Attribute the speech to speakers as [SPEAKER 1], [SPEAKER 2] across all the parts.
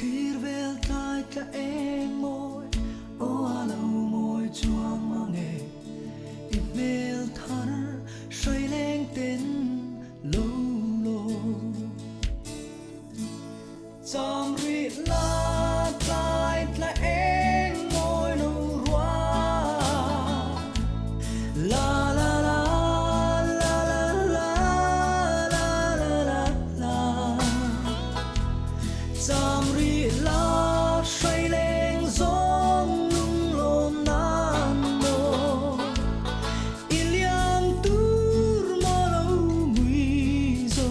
[SPEAKER 1] thir vel tai ta eng môi o alo môi chuang mange i vel thar say leng tên lo lo cham ri la tai ta eng môi no rua la la la la la la la la la cham ri la say leng zong lung lom nan mo iliam tur ma lo mui zo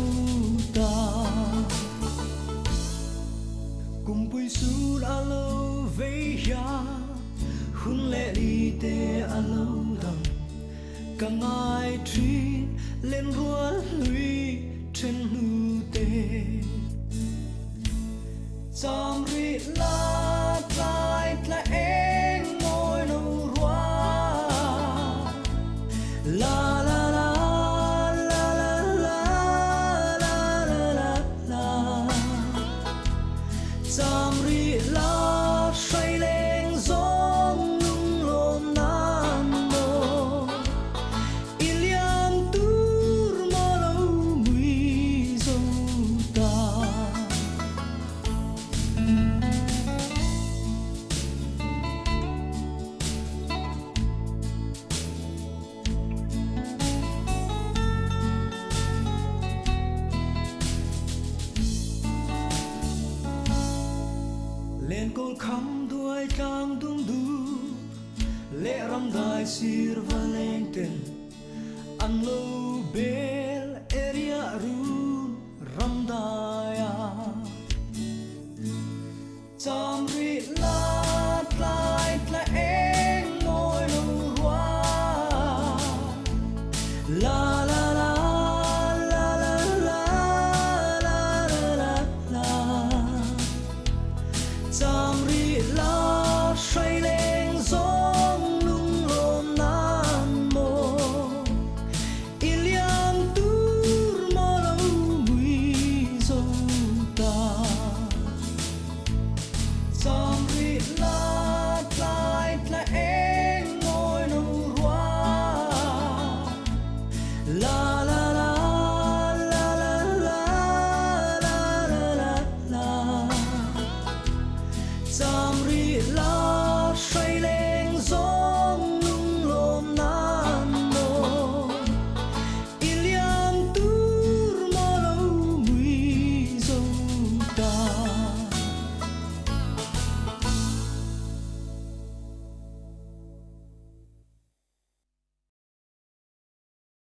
[SPEAKER 1] ta cùng pui su alo ve ya hun le đi te alo dang càng ai tri lên rua lui trên nu te cham ri la tai la eng ngồi no rua la la la la la la la la la cham ri la say leng zong lung lom nan mo iliam tur ma lo mui zo ta lên col khăm đuôi trang tung du lệ ram đai sir và lên tên ăn lâu bel area ru ram đai cham ri la lai la eng ngồi no rua la la la la la la la la la cham ri la say leng zong lung lom nan mo iliam tur ma lo mui zo ta cham ri la tai la eng ngồi no rua la la la la la la la la la cham ri la